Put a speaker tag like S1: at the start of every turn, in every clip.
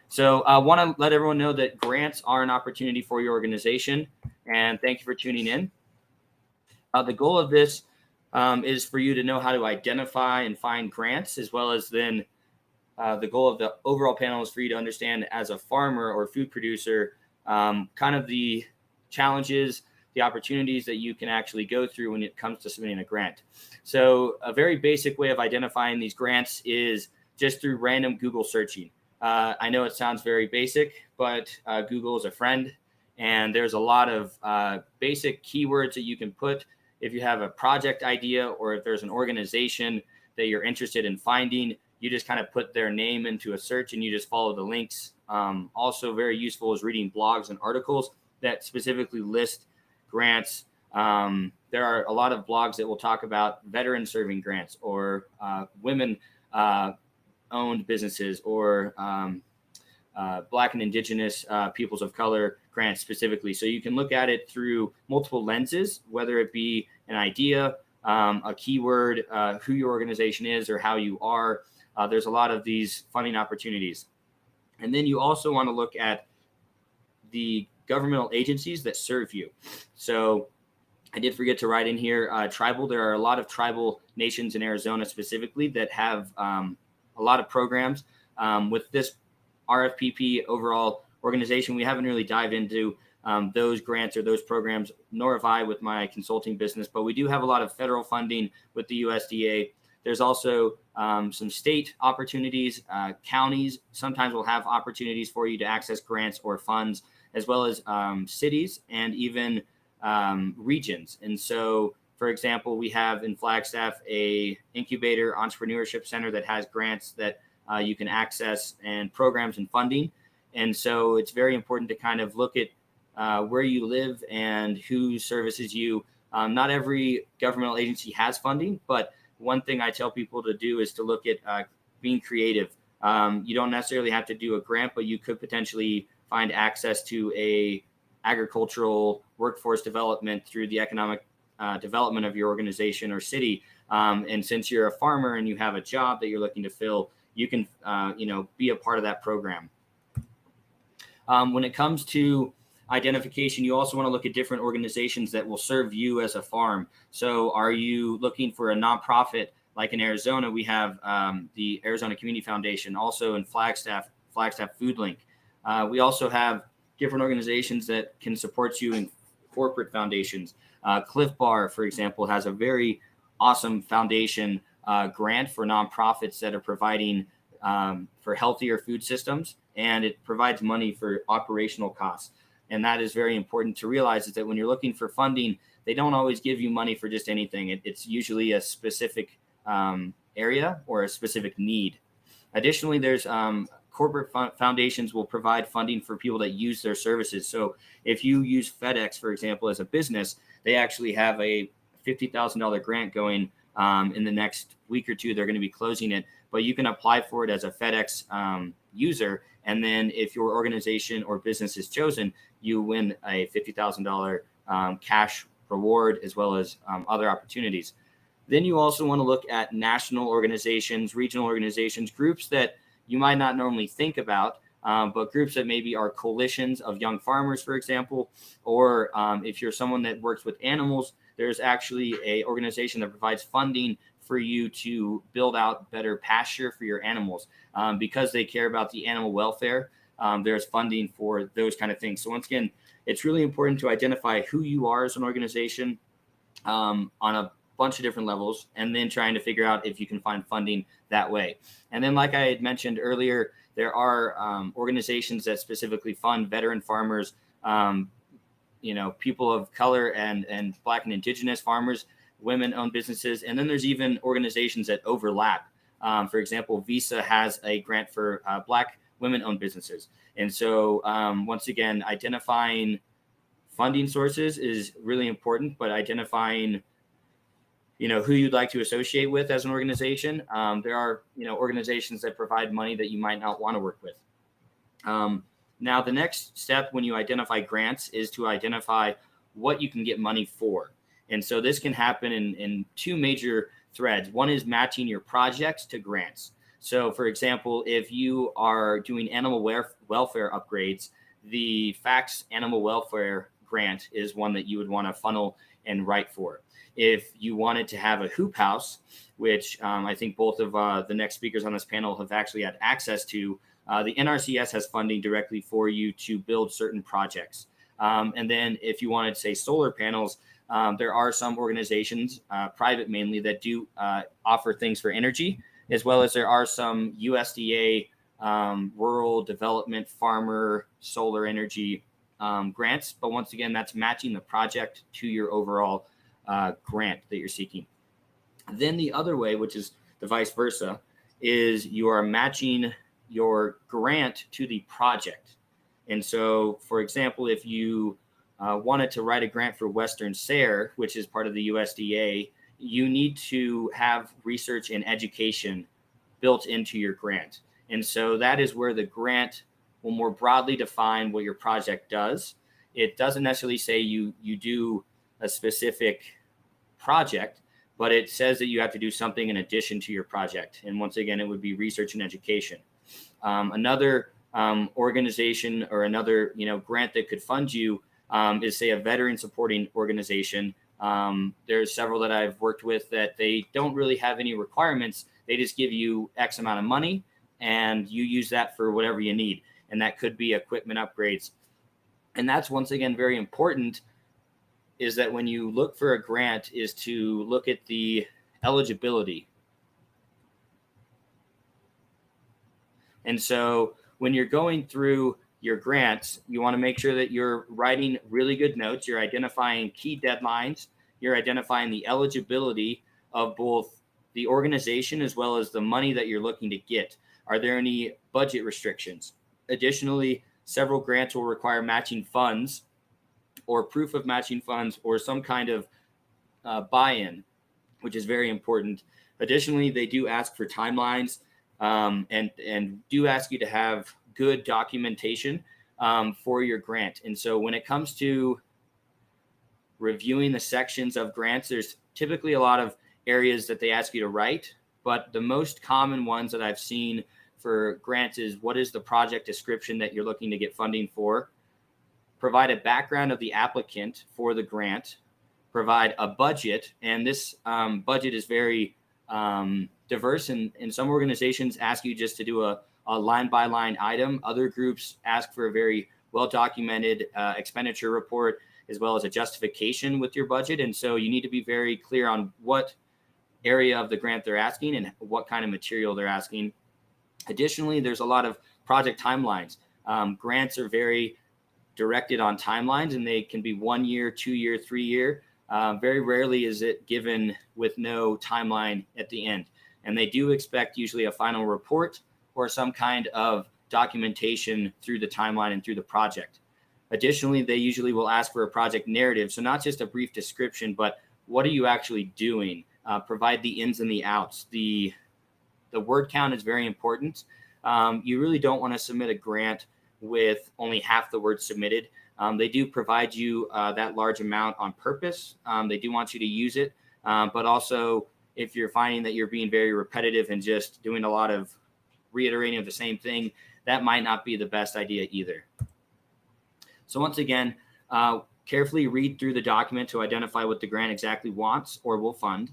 S1: So I want to let everyone know that grants are an opportunity for your organization, and thank you for tuning in. The goal of this is for you to know how to identify and find grants, as well as then the goal of the overall panel is for you to understand as a farmer or food producer, kind of the challenges, the opportunities that you can actually go through when it comes to submitting a grant. So a very basic way of identifying these grants is just through random Google searching. I know it sounds very basic, but Google is a friend, and there's a lot of basic keywords that you can put if you have a project idea, or if there's an organization that you're interested in finding. You just kind of put their name into a search and you just follow the links. Also very useful is reading blogs and articles that specifically list grants. There are a lot of blogs that will talk about veteran serving grants, or women owned businesses, or Black and Indigenous peoples of color grants specifically. So you can look at it through multiple lenses, whether it be an idea, a keyword, who your organization is, or how you are. There's a lot of these funding opportunities. And then you also want to look at the governmental agencies that serve you. So I did forget to write in here, tribal. There are a lot of tribal nations in Arizona specifically that have a lot of programs. With this RFPP overall organization, we haven't really dived into those grants or those programs, nor have I with my consulting business, but we do have a lot of federal funding with the USDA. There's also some state opportunities. Counties sometimes will have opportunities for you to access grants or funds, as well as cities and even regions. And so, for example, we have in Flagstaff a incubator entrepreneurship center that has grants that you can access, and programs and funding. And so it's very important to kind of look at where you live and who services you. Not every governmental agency has funding, but one thing I tell people to do is to look at being creative. You don't necessarily have to do a grant, but you could potentially find access to a agricultural workforce development through the economic development of your organization or city. And since you're a farmer and you have a job that you're looking to fill, you can be a part of that program. When it comes to identification, you also want to look at different organizations that will serve you as a farm. So are you looking for a nonprofit? Like in Arizona, we have the Arizona Community Foundation, also in Flagstaff Food Link. We also have different organizations that can support you in corporate foundations. Cliff Bar, for example, has a very awesome foundation grant for nonprofits that are providing for healthier food systems, and it provides money for operational costs. And that is very important to realize, is that when you're looking for funding, they don't always give you money for just anything. It's usually a specific area or a specific need. Additionally, there's corporate foundations will provide funding for people that use their services. So if you use FedEx, for example, as a business, they actually have a $50,000 grant going in the next week or two. They're going to be closing it, but you can apply for it as a FedEx user. And then if your organization or business is chosen, you win a $50,000 cash reward, as well as other opportunities. Then you also want to look at national organizations, regional organizations, groups that you might not normally think about, but groups that maybe are coalitions of young farmers, for example, or if you're someone that works with animals, there's actually an organization that provides funding for you to build out better pasture for your animals. Because they care about the animal welfare, there's funding for those kind of things. So once again, it's really important to identify who you are as an organization on a bunch of different levels, and then trying to figure out if you can find funding that way. And then, like I had mentioned earlier, there are organizations that specifically fund veteran farmers, people of color and Black and Indigenous farmers, women-owned businesses. And then there's even organizations that overlap. For example, Visa has a grant for Black women-owned businesses. And so once again, identifying funding sources is really important, but identifying who you'd like to associate with as an organization. There are, organizations that provide money that you might not want to work with. Now, the next step when you identify grants is to identify what you can get money for. And so this can happen in two major threads. One is matching your projects to grants. So, for example, if you are doing animal welfare upgrades, the FACTS Animal Welfare Grant is one that you would want to funnel and write for. If you wanted to have a hoop house, which I think both of the next speakers on this panel have actually had access to, the NRCS has funding directly for you to build certain projects. And then if you wanted, say, solar panels, there are some organizations, private mainly, that do offer things for energy, as well as there are some USDA rural development farmer solar energy grants. But once again, that's matching the project to your overall grant that you're seeking. Then the other way, which is the vice versa, is you are matching your grant to the project. And so, for example, if you wanted to write a grant for Western SARE, which is part of the USDA, you need to have research and education built into your grant. And so that is where the grant will more broadly define what your project does. It doesn't necessarily say you do a specific project, but it says that you have to do something in addition to your project. And once again, it would be research and education. Another organization or another grant that could fund you is, say, a veteran supporting organization. There's several that I've worked with that they don't really have any requirements. They just give you X amount of money and you use that for whatever you need. And that could be equipment upgrades. And that's, once again, very important, is that when you look for a grant is to look at the eligibility. And so when you're going through your grants, you want to make sure that you're writing really good notes. You're identifying key deadlines. You're identifying the eligibility of both the organization as well as the money that you're looking to get. Are there any budget restrictions? Additionally, several grants will require matching funds or proof of matching funds or some kind of buy-in, which is very important. Additionally, they do ask for timelines and do ask you to have good documentation for your grant. And so when it comes to reviewing the sections of grants, there's typically a lot of areas that they ask you to write, but the most common ones that I've seen for grants is, what is the project description that you're looking to get funding for? Provide a background of the applicant for the grant, provide a budget, and this budget is very diverse, and some organizations ask you just to do a line-by-line item. Other groups ask for a very well-documented expenditure report, as well as a justification with your budget. And so you need to be very clear on what area of the grant they're asking and what kind of material they're asking. Additionally, there's a lot of project timelines. Grants are very directed on timelines, and they can be 1 year, 2 year, 3 year. Very rarely is it given with no timeline at the end. And they do expect usually a final report or some kind of documentation through the timeline and through the project. Additionally, they usually will ask for a project narrative. So not just a brief description, but what are you actually doing? Provide the ins and the outs. The word count is very important. You really don't want to submit a grant with only half the words submitted. They do provide you that large amount on purpose. They do want you to use it. But also, if you're finding that you're being very repetitive and just doing a lot of reiterating of the same thing, that might not be the best idea either. So once again, carefully read through the document to identify what the grant exactly wants or will fund.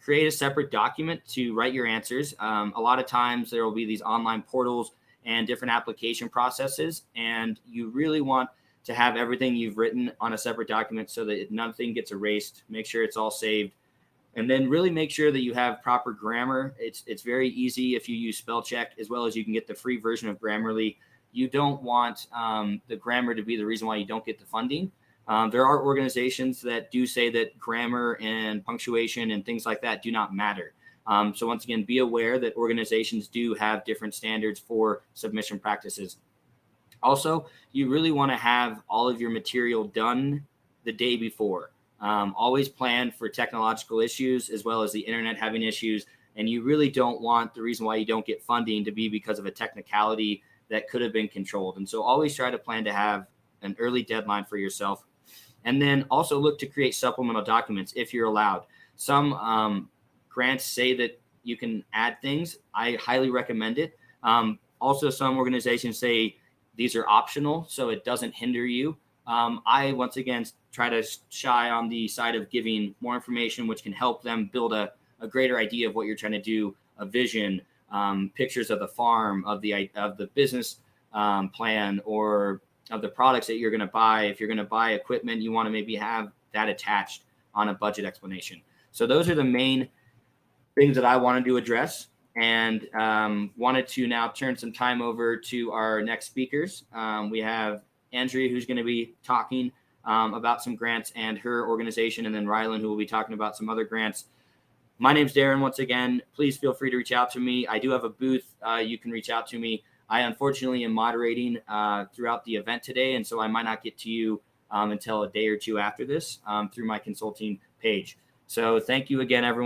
S1: Create a separate document to write your answers. A lot of times there will be these online portals and different application processes, and you really want to have everything you've written on a separate document so that nothing gets erased. Make sure it's all saved. And then really make sure that you have proper grammar. It's very easy if you use spell check, as well as you can get the free version of Grammarly. You don't want the grammar to be the reason why you don't get the funding. There are organizations that do say that grammar and punctuation and things like that do not matter. So once again, be aware that organizations do have different standards for submission practices. Also, you really want to have all of your material done the day before. Always plan for technological issues as well as the internet having issues. And you really don't want the reason why you don't get funding to be because of a technicality that could have been controlled. And so always try to plan to have an early deadline for yourself. And then also look to create supplemental documents if you're allowed. Some grants say that you can add things. I highly recommend it. Also, some organizations say these are optional, so it doesn't hinder you. I, once again, try to shy on the side of giving more information, which can help them build a greater idea of what you're trying to do, a vision, pictures of the farm, of the business plan, or of the products that you're going to buy. If you're going to buy equipment, you want to maybe have that attached on a budget explanation. So those are the main things that I wanted to address, and wanted to now turn some time over to our next speakers. We have Andrea, who's going to be talking about some grants and her organization, and then Rylan, who will be talking about some other grants. My name's Darren. Once again, please feel free to reach out to me. I do have a booth. You can reach out to me. I unfortunately am moderating throughout the event today, and so I might not get to you until a day or two after this through my consulting page. So thank you again, everyone.